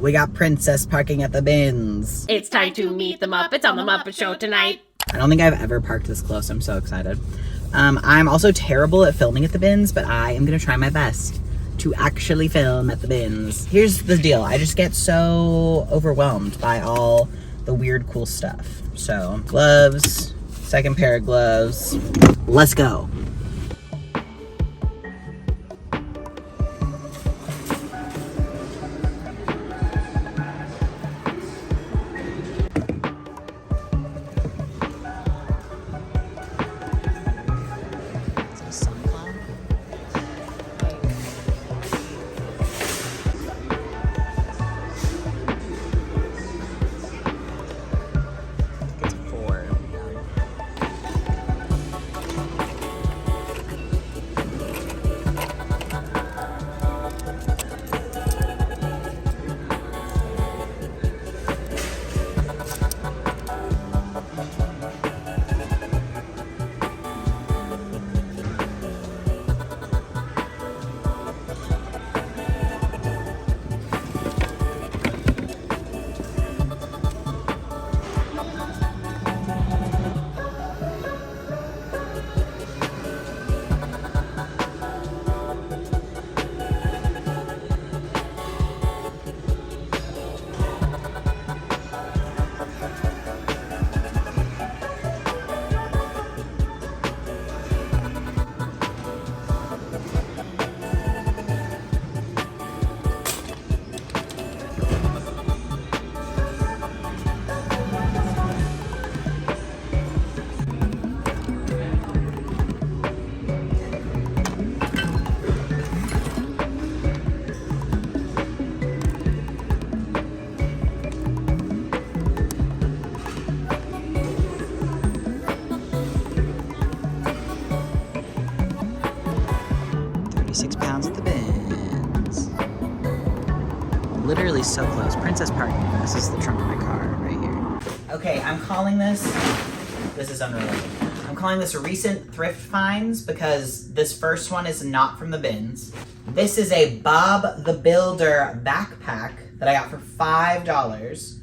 We got Princess parking at the bins. It's time to meet the Muppets on the Muppet Show tonight. I don't think I've ever parked this close. I'm so excited. I'm also terrible at filming at the bins, but I am gonna try my best to actually film at the bins. Here's the deal. I just get so overwhelmed by all the weird, cool stuff. So, gloves, second pair of gloves. Let's go. £6 at the bins. Literally so close. Princess parking. This is the trunk of my car right here. Okay, I'm calling this is unrelated. I'm calling this recent thrift finds because this first one is not from the bins. This is a Bob the Builder backpack that I got for $5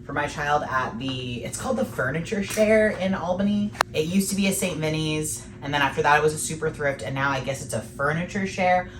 for my child at it's called the Furniture Share in Albany. It used to be a St. Vinny's, and then after that it was a Super Thrift, and now I guess it's a Furniture Share.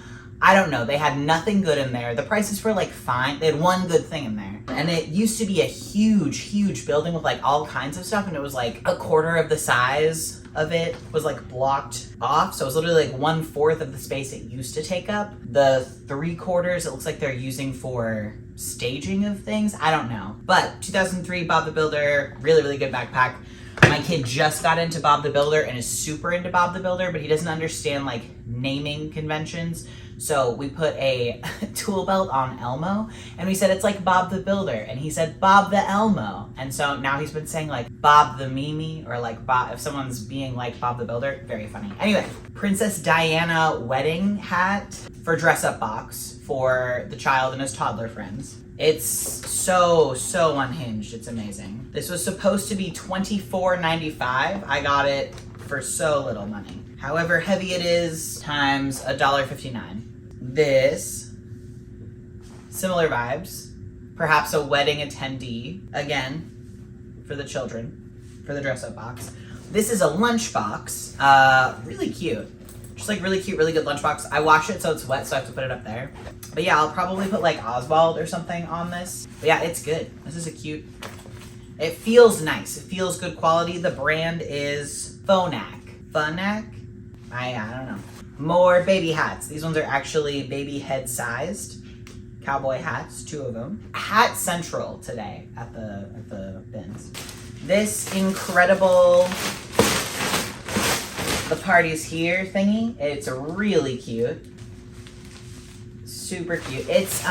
I don't know, they had nothing good in there. The prices were like fine. They had one good thing in there. And it used to be a huge building with like all kinds of stuff, and it was like a quarter of the size of it was like blocked off. So it was literally like 1/4 of the space it used to take up. The 3/4 it looks like they're using for staging of things. I don't know. But 2003 Bob the Builder, really good backpack. My kid just got into Bob the Builder and is super into Bob the Builder, but he doesn't understand like naming conventions. So we put a tool belt on Elmo, and we said it's like Bob the Builder, and he said Bob the Elmo. And so now he's been saying like Bob the Mimi, or like Bob, if someone's being like Bob the Builder. Very funny. Anyway, Princess Diana wedding hat for dress up box for the child and his toddler friends. It's so unhinged. It's amazing. This was supposed to be $24.95. I got it for so little money. However heavy it is times $1.59. This, similar vibes, perhaps a wedding attendee, again, for the children, for the dress-up box. This is a lunchbox, really cute. Just like really cute, really good lunchbox. I washed it so it's wet, so I have to put it up there. But yeah, I'll probably put like Oswald or something on this. But yeah, it's good. This is a cute, it feels nice. It feels good quality. The brand is Phonak. I don't know. More baby hats. These ones are actually baby head sized. Cowboy hats, 2 of them. Hat Central today at the bins. This incredible The Party's Here thingy. It's really cute. Super cute. It's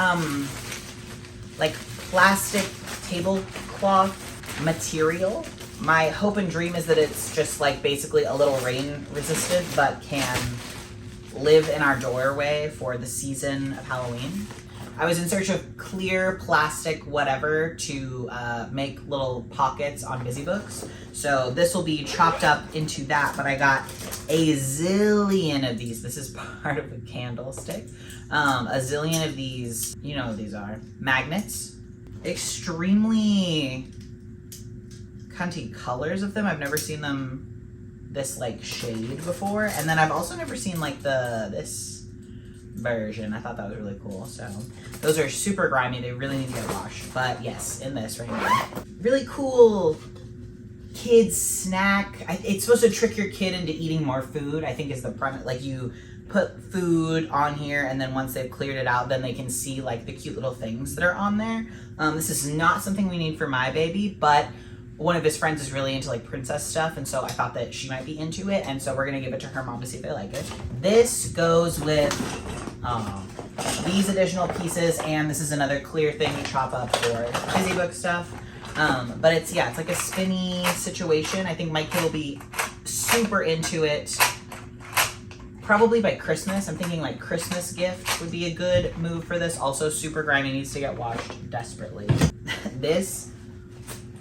like plastic tablecloth material. My hope and dream is that it's just like basically a little rain resistant, but can live in our doorway for the season of Halloween. I was in search of clear plastic whatever to make little pockets on busy books. So this will be chopped up into that, but I got a zillion of these. This is part of the candlestick. A zillion of these, you know what these are. Magnets extremely cunty colors of them. I've never seen them this like shade before. And then I've also never seen like this version. I thought that was really cool. So those are super grimy. They really need to get washed. But yes, in this right here. Really cool kids snack. It's supposed to trick your kid into eating more food, I think is the premise. Like you put food on here and then once they've cleared it out, then they can see like the cute little things that are on there. This is not something we need for my baby, but one of his friends is really into like princess stuff, and so I thought that she might be into it, and so we're gonna give it to her mom to see if they like it. This goes with these additional pieces, and this is another clear thing to chop up for busy book stuff. But it's like a spinny situation. I think my kid will be super into it probably by Christmas. I'm thinking like Christmas gift would be a good move for this. Also super grimy, needs to get washed desperately. This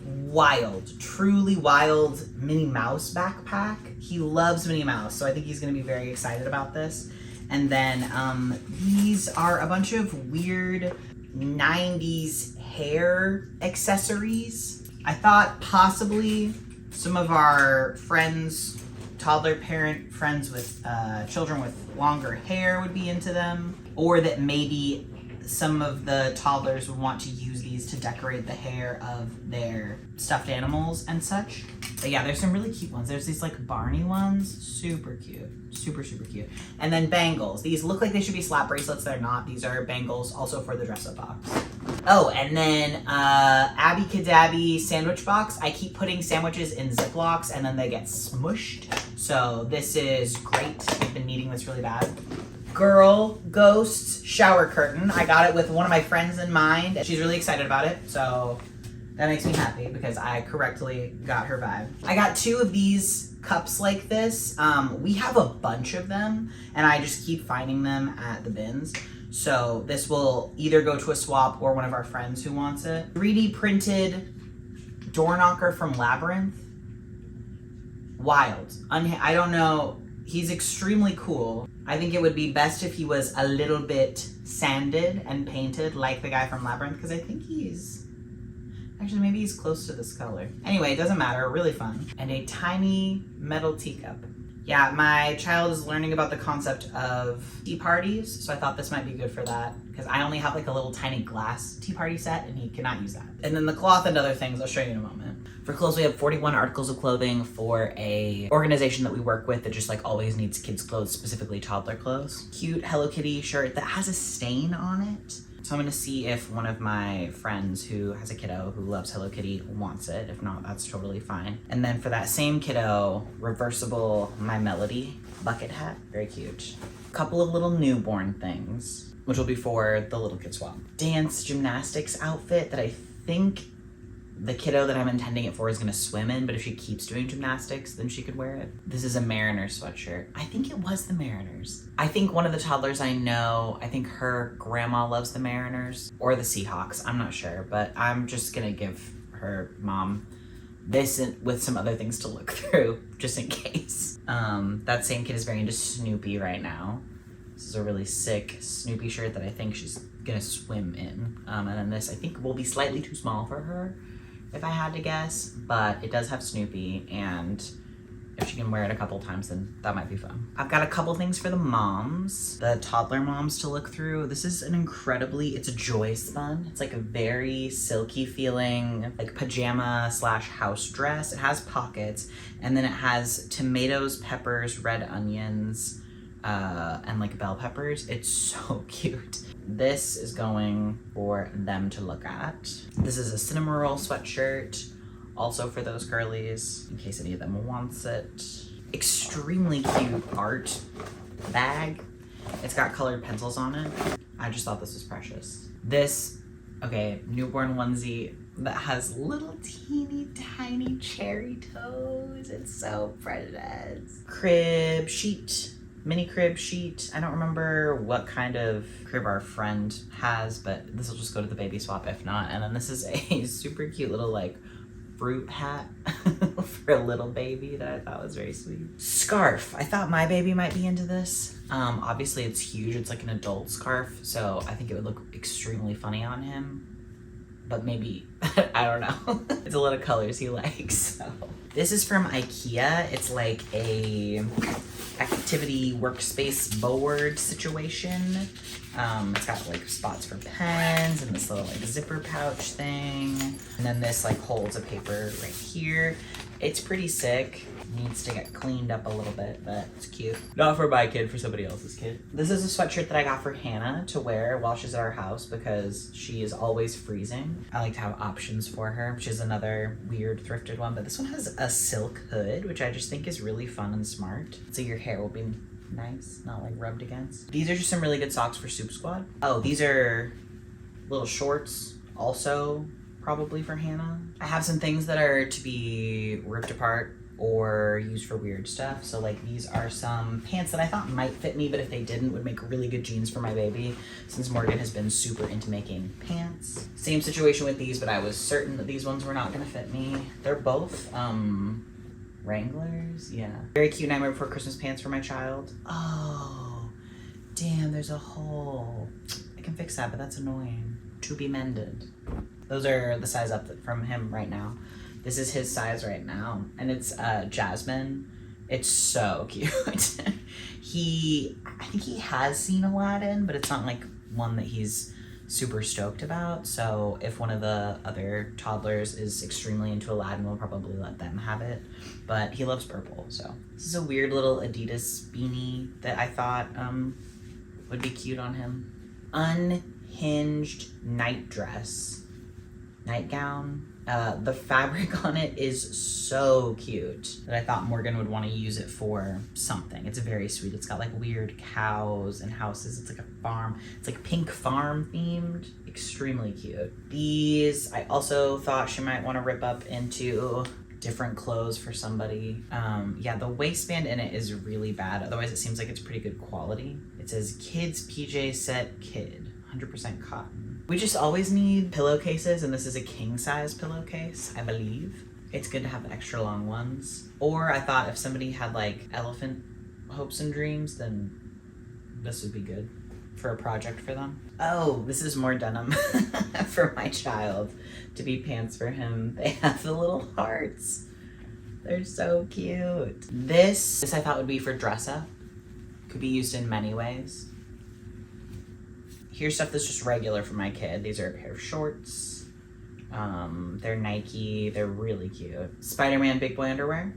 wild, truly wild Minnie Mouse backpack. He loves Minnie Mouse, so I think he's gonna be very excited about this. And then these are a bunch of weird 90s hair accessories. I thought possibly some of our friends, toddler parent friends with children with longer hair would be into them, or that maybe some of the toddlers would want to use these to decorate the hair of their stuffed animals and such. But yeah, there's some really cute ones. There's these like Barney ones, super cute, super cute. And then bangles. These look like they should be slap bracelets. They're not. These are bangles also for the dress-up box. Oh, and then Abby Cadabby sandwich box. I keep putting sandwiches in Ziplocs and then they get smushed. So this is great. I've been needing this really bad. Girl Ghosts shower curtain. I got it with one of my friends in mind. She's really excited about it, so that makes me happy because I correctly got her vibe. I got 2 of these cups like this. We have a bunch of them, and I just keep finding them at the bins. So this will either go to a swap or one of our friends who wants it. 3D printed door knocker from Labyrinth. Wild. I don't know. He's extremely cool. I think it would be best if he was a little bit sanded and painted like the guy from Labyrinth, because I think actually maybe he's close to this color. Anyway, it doesn't matter, really fun. And a tiny metal teacup. Yeah, my child is learning about the concept of tea parties, so I thought this might be good for that, because I only have like a little tiny glass tea party set and he cannot use that. And then the cloth and other things I'll show you in a moment. For clothes, we have 41 articles of clothing for a organization that we work with that just like always needs kids clothes, specifically toddler clothes. Cute Hello Kitty shirt that has a stain on it. So I'm gonna see if one of my friends who has a kiddo who loves Hello Kitty wants it. If not, that's totally fine. And then for that same kiddo, reversible My Melody bucket hat, very cute. A couple of little newborn things, which will be for the little kid swap. Dance gymnastics outfit that I think the kiddo that I'm intending it for is gonna swim in, but if she keeps doing gymnastics, then she could wear it. This is a Mariners sweatshirt. I think it was the Mariners. I think one of the toddlers I know, I think her grandma loves the Mariners or the Seahawks. I'm not sure, but I'm just gonna give her mom this with some other things to look through, just in case. That same kid is very into Snoopy right now. This is a really sick Snoopy shirt that I think she's gonna swim in. And then this I think will be slightly too small for her, if I had to guess, but it does have Snoopy, and if she can wear it a couple times, then that might be fun. I've got a couple things for the moms, the toddler moms to look through. This is it's a joy spun. It's like a very silky feeling, like pajama / house dress. It has pockets, and then it has tomatoes, peppers, red onions, and like bell peppers. It's so cute. This is going for them to look at. This is a cinnamon roll sweatshirt, also for those girlies, in case any of them wants it. Extremely cute art bag. It's got colored pencils on it. I just thought this was precious. This, newborn onesie that has little teeny tiny cherry toes. It's so precious. Crib sheet. Mini crib sheet. I don't remember what kind of crib our friend has, but this will just go to the baby swap if not. And then this is a super cute little like fruit hat for a little baby that I thought was very sweet. Scarf. I thought my baby might be into this. Obviously it's huge. It's like an adult scarf, so I think it would look extremely funny on him. but maybe, I don't know. It's a lot of colors he likes, so. This is from IKEA. It's like a activity workspace board situation. It's got like spots for pens and this little like zipper pouch thing. And then this like holds a paper right here. It's pretty sick. Needs to get cleaned up a little bit, but it's cute. Not for my kid, for somebody else's kid. This is a sweatshirt that I got for Hannah to wear while she's at our house because she is always freezing. I like to have options for her. She's another weird thrifted one, but this one has a silk hood, which I just think is really fun and smart. So your hair will be nice, not like rubbed against. These are just some really good socks for Soup Squad. Oh, these are little shorts, also probably for Hannah. I have some things that are to be ripped apart or used for weird stuff. So like these are some pants that I thought might fit me, but if they didn't, would make really good jeans for my baby, since Morgan has been super into making pants. Same situation with these, but I was certain that these ones were not gonna fit me. They're both Wranglers, yeah. Very cute Nightmare Before Christmas pants for my child. Oh, damn, there's a hole. I can fix that, but that's annoying. To be mended. Those are the size up from him right now. This is his size right now, and it's Jasmine. It's so cute. I think he has seen Aladdin, but it's not like one that he's super stoked about. So if one of the other toddlers is extremely into Aladdin, we'll probably let them have it. But he loves purple, so. This is a weird little Adidas beanie that I thought would be cute on him. Unhinged night dress, nightgown. The fabric on it is so cute that I thought Morgan would want to use it for something. It's very sweet. It's got like weird cows and houses. It's like a farm. It's like pink farm themed. Extremely cute. These, I also thought she might want to rip up into different clothes for somebody. Yeah, the waistband in it is really bad. Otherwise, it seems like it's pretty good quality. It says kids PJ set kid, 100% cotton. We just always need pillowcases, and this is a king size pillowcase, I believe. It's good to have extra long ones. Or I thought if somebody had like elephant hopes and dreams, then this would be good for a project for them. Oh, this is more denim for my child to be pants for him. They have the little hearts. They're so cute. This I thought would be for dress up. Could be used in many ways. Here's stuff that's just regular for my kid. These are a pair of shorts. They're Nike. They're really cute. Spider-Man big boy underwear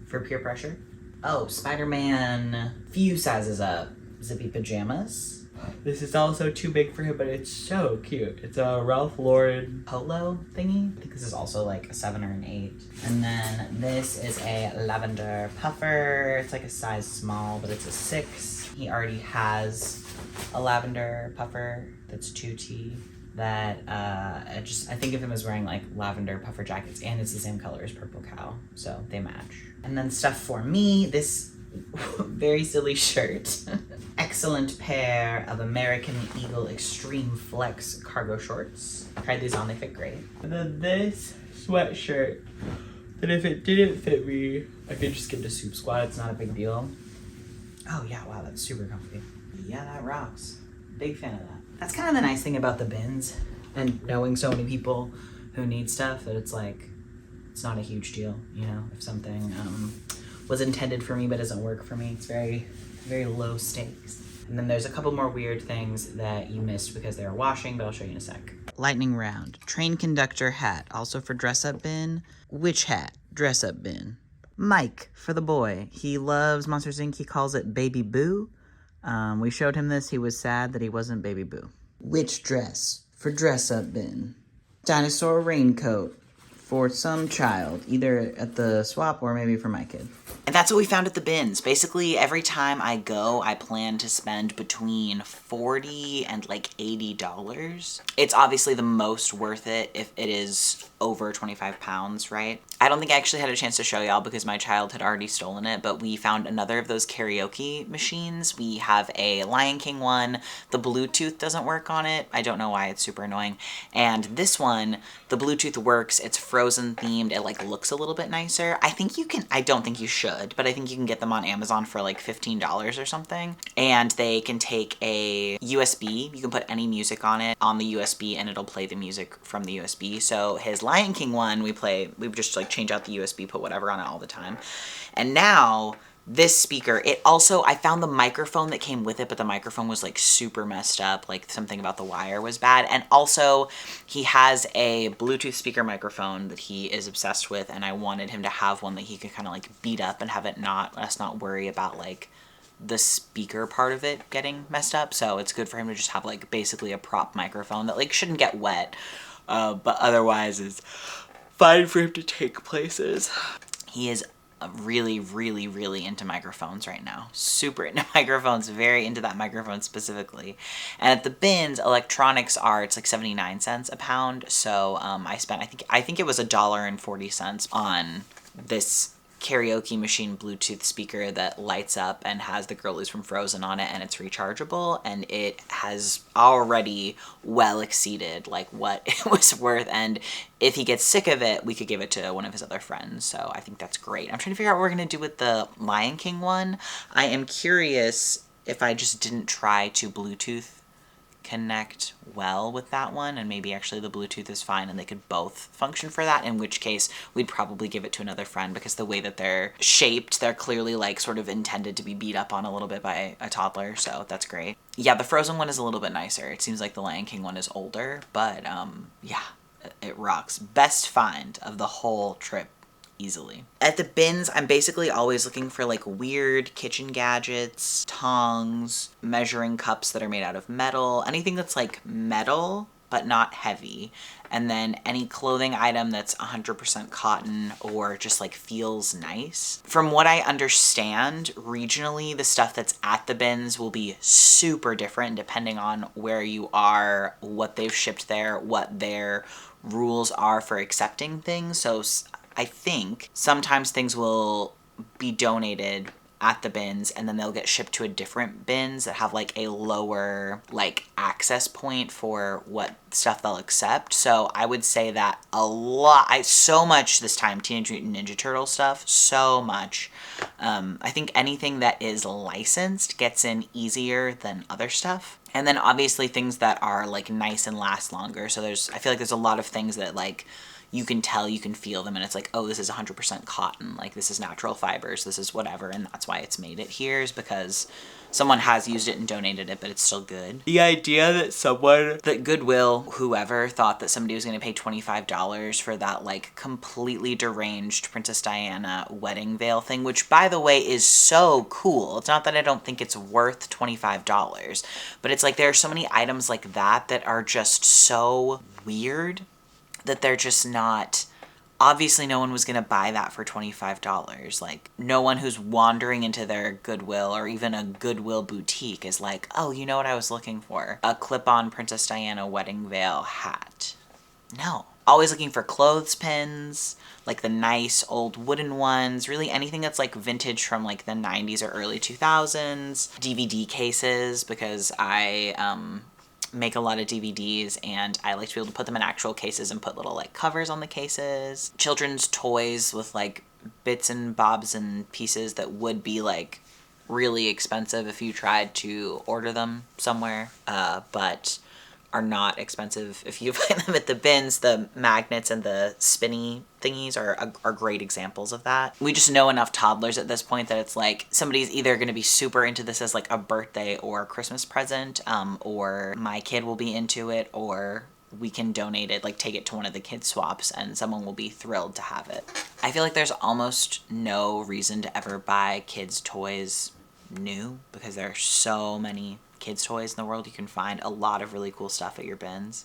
for peer pressure. Oh, Spider-Man few sizes up. Zippy pajamas. This is also too big for him, but it's so cute. It's a Ralph Lauren polo thingy. I think this is also like a 7 or an 8. And then this is a lavender puffer. It's like a size small, but it's a 6. He already has a lavender puffer that's 2T that I think of him as wearing like lavender puffer jackets, and it's the same color as Purple Cow, so they match. And then stuff for me, this very silly shirt. Excellent pair of American Eagle Extreme Flex cargo shorts. Tried these on, they fit great. And then this sweatshirt that if it didn't fit me, I could just give to Soup Squad, it's not a big deal. Oh yeah, wow, that's super comfy. Yeah, that rocks. Big fan of that. That's kind of the nice thing about the bins and knowing so many people who need stuff, that it's like, it's not a huge deal, you know, if something was intended for me but doesn't work for me. It's very, very low stakes. And then there's a couple more weird things that you missed because they were washing, but I'll show you in a sec. Lightning round. Train conductor hat, also for dress up bin. Which hat? Dress up bin. Mike, for the boy. He loves Monsters Inc. He calls it Baby Boo. We showed him this. He was sad that he wasn't Baby Boo. Which dress? For dress up bin. Dinosaur raincoat. For some child, either at the swap or maybe for my kid. And that's what we found at the bins. Basically, every time I go, I plan to spend between $40 and like $80. It's obviously the most worth it if it is over 25 pounds, right? I don't think I actually had a chance to show y'all because my child had already stolen it, but we found another of those karaoke machines. We have a Lion King one. The Bluetooth doesn't work on it. I don't know why, it's super annoying. And this one, the Bluetooth works. It's Frozen themed. It like looks a little bit nicer. I think you can, I don't think you should, but I think you can get them on Amazon for like $15 or something. And they can take a USB. You can put any music on it on the USB and it'll play the music from the USB. So his Lion King one, we just like change out the USB, put whatever on it all the time. And now this speaker, I found the microphone that came with it, but the microphone was like super messed up. Like something about the wire was bad. And also he has a Bluetooth speaker microphone that he is obsessed with. And I wanted him to have one that he could kind of like beat up and have us not worry about like the speaker part of it getting messed up. So it's good for him to just have like basically a prop microphone that like shouldn't get wet, but otherwise is fine for him to take places. He is really, really, really into microphones right now. Super into microphones, very into that microphone specifically. And at the bins, electronics it's like 79 cents a pound. So I spent, I think it was $1.40 on this karaoke machine Bluetooth speaker that lights up and has the girlies from Frozen on it, and it's rechargeable, and it has already well exceeded like what it was worth. And if he gets sick of it, we could give it to one of his other friends. So I think that's great. I'm trying to figure out what we're gonna do with the Lion King one. I am curious if I just didn't try to Bluetooth connect well with that one, and maybe actually the Bluetooth is fine and they could both function for that, in which case we'd probably give it to another friend, because the way that they're shaped, they're clearly like sort of intended to be beat up on a little bit by a toddler, so that's great. Yeah, the Frozen one is a little bit nicer. It seems like the Lion King one is older, but yeah, it rocks. Best find of the whole trip, easily. At the bins, I'm basically always looking for like weird kitchen gadgets, tongs, measuring cups that are made out of metal, anything that's like metal but not heavy, and then any clothing item that's 100% cotton or just like feels nice. From what I understand, regionally, the stuff that's at the bins will be super different depending on where you are, what they've shipped there, what their rules are for accepting things. So I think sometimes things will be donated at the bins and then they'll get shipped to a different bins that have like a lower like access point for what stuff they'll accept. So I would say that so much this time, Teenage Mutant Ninja Turtle stuff, so much. I think anything that is licensed gets in easier than other stuff. And then obviously things that are like nice and last longer. So I feel like there's a lot of things that like you can tell, you can feel them, and it's like, oh, this is 100% cotton, like this is natural fibers, this is whatever, and that's why it's made it here, is because someone has used it and donated it, but it's still good. The idea that Goodwill, whoever, thought that somebody was going to pay $25 for that like completely deranged Princess Diana wedding veil thing, which by the way is so cool. It's not that I don't think it's worth $25, but it's like there are so many items like that that are just so weird that they're just not, obviously no one was gonna buy that for $25. Like, no one who's wandering into their Goodwill or even a Goodwill boutique is like, oh, you know what I was looking for? A clip-on Princess Diana wedding veil hat. No. Always looking for clothespins, like the nice old wooden ones, really anything that's like vintage from like the 90s or early 2000s. DVD cases, because I, make a lot of DVDs and I like to be able to put them in actual cases and put little like covers on the cases. Children's toys with like bits and bobs and pieces that would be like really expensive if you tried to order them somewhere, but are not expensive if you find them at the bins. The magnets and the spinny thingies are great examples of that. We just know enough toddlers at this point that it's like somebody's either going to be super into this as like a birthday or Christmas present, or my kid will be into it, or we can donate it, like take it to one of the kids swaps and someone will be thrilled to have it. I feel like there's almost no reason to ever buy kids toys new, because there are so many kids toys in the world. You can find a lot of really cool stuff at your bins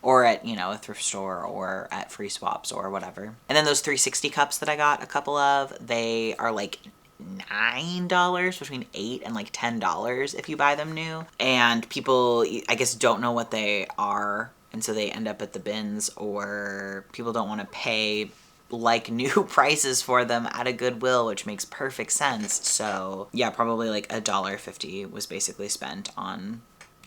or at, you know, a thrift store or at free swaps or whatever. And then those 360 cups that I got a couple of, they are like $9, between $8 and like $10 if you buy them new. And people, I guess, don't know what they are, and so they end up at the bins, or people don't want to pay like new prices for them at a Goodwill, which makes perfect sense. So yeah, probably like $1.50 was basically spent on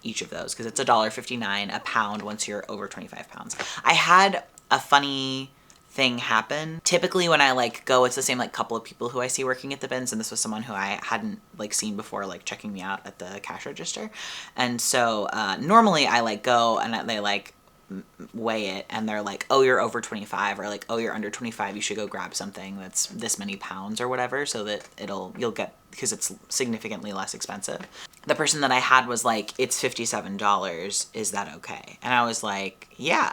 each of those, because it's $1.59 a pound once you're over 25 pounds. I had a funny thing happen. Typically when I like go, it's the same like couple of people who I see working at the bins, and this was someone who I hadn't like seen before, like checking me out at the cash register. And so normally I like go and they like weigh it and they're like, oh, you're over 25, or like, oh, you're under 25, you should go grab something that's this many pounds or whatever, so that you'll get, because it's significantly less expensive. The person that I had was like, it's $57, is that okay? And I was like, yeah,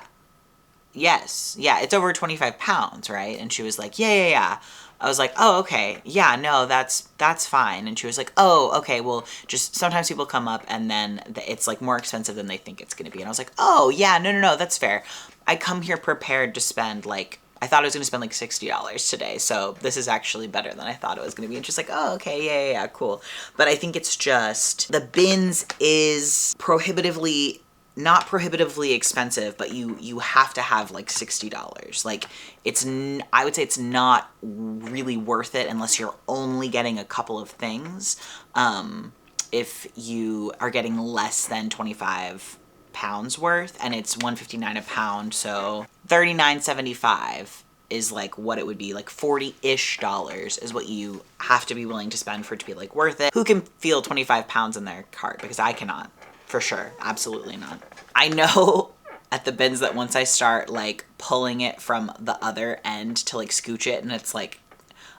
yes, yeah, it's over 25 pounds, right? And she was like, yeah. I was like, oh, okay, yeah, no, that's fine. And she was like, oh, okay, well, just sometimes people come up and then it's like more expensive than they think it's gonna be. And I was like, oh, yeah, no, that's fair. I come here prepared to spend like, I thought I was gonna spend like $60 today, so this is actually better than I thought it was gonna be. And she's like, oh, okay, yeah, cool. But I think it's just, the bins is not prohibitively expensive, but you have to have like $60. Like I would say it's not really worth it unless you're only getting a couple of things. If you are getting less than 25 pounds worth, and it's $1.59 a pound, so $39.75 is like what it would be, like $40-ish is what you have to be willing to spend for it to be like worth it. Who can feel 25 pounds in their cart? Because I cannot. For sure. Absolutely not. I know at the bins that once I start like pulling it from the other end to like scooch it, and it's like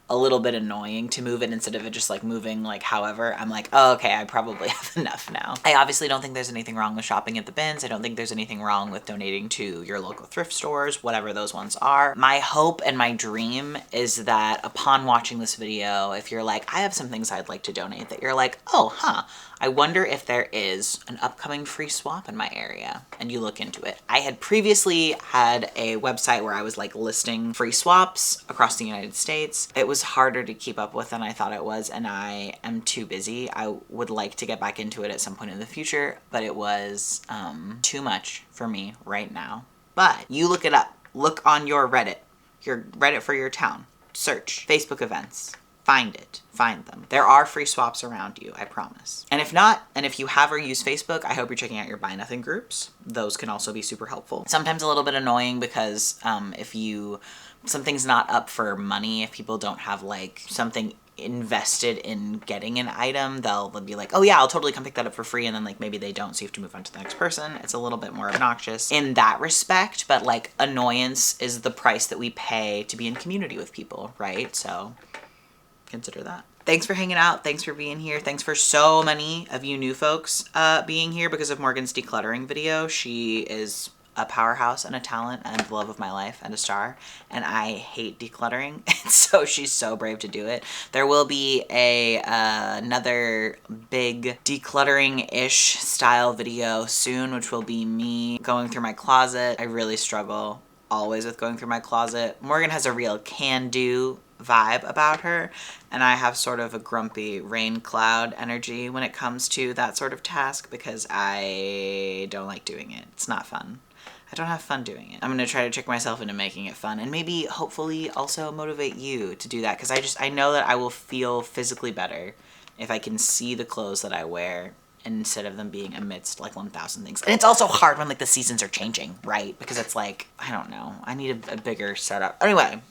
a little bit annoying to move it instead of it just like moving like however, I'm like, oh, okay, I probably have enough now. I obviously don't think there's anything wrong with shopping at the bins. I don't think there's anything wrong with donating to your local thrift stores, whatever those ones are. My hope and my dream is that upon watching this video, if you're like, I have some things I'd like to donate, that you're like, oh, I wonder if there is an upcoming free swap in my area, and you look into it. I had previously had a website where I was like listing free swaps across the United States. It was harder to keep up with than I thought it was, and I am too busy. I would like to get back into it at some point in the future, but it was too much for me right now. But you look it up. Look on your Reddit for your town. Search Facebook events. Find it. Find them. There are free swaps around you, I promise. And if not, and if you have or use Facebook, I hope you're checking out your Buy Nothing groups. Those can also be super helpful. Sometimes a little bit annoying because if something's not up for money, if people don't have like something invested in getting an item, they'll be like, oh yeah, I'll totally come pick that up for free, and then like maybe they don't, so you have to move on to the next person. It's a little bit more obnoxious in that respect, but like annoyance is the price that we pay to be in community with people, right? So consider that. Thanks for hanging out. Thanks for being here. Thanks for so many of you new folks being here because of Morgan's decluttering video. She is a powerhouse and a talent and the love of my life and a star, and I hate decluttering, and so she's so brave to do it. There will be another big decluttering-ish style video soon, which will be me going through my closet. I really struggle always with going through my closet. Morgan has a real can-do vibe about her, and I have sort of a grumpy rain cloud energy when it comes to that sort of task because I don't like doing it. It's not fun. I don't have fun doing it. I'm gonna try to trick myself into making it fun, and maybe hopefully also motivate you to do that, because I know that I will feel physically better if I can see the clothes that I wear instead of them being amidst like 1,000 things. And it's also hard when like the seasons are changing, right? Because it's like, I don't know, I need a bigger setup. Anyway,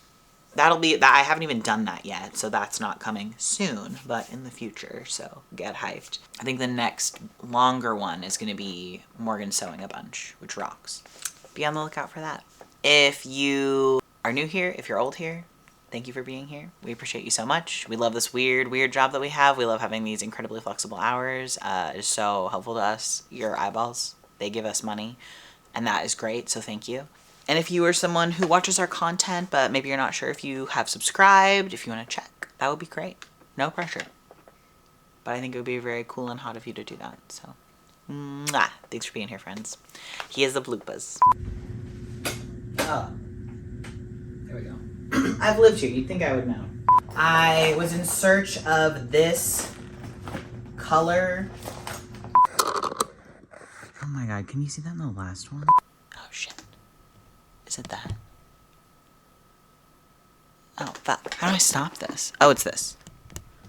that'll be that. I haven't even done that yet, so that's not coming soon, but in the future, so get hyped. I think the next longer one is gonna be Morgan sewing a bunch, which rocks. Be on the lookout for that. If you are new here, if you're old here, thank you for being here. We appreciate you so much. We love this weird job that we have. We love having these incredibly flexible hours. It is so helpful to us. Your eyeballs, they give us money, and that is great, so thank you. And if you are someone who watches our content, but maybe you're not sure if you have subscribed, if you want to check, that would be great. No pressure. But I think it would be very cool and hot of you to do that, so. Mwah. Thanks for being here, friends. Here's the bloopers. Oh. There we go. I've lived here. You'd think I would know. I was in search of this color. Oh my god, can you see that in the last one? Oh shit. Is it that? Oh fuck. How do I stop this? Oh, it's this.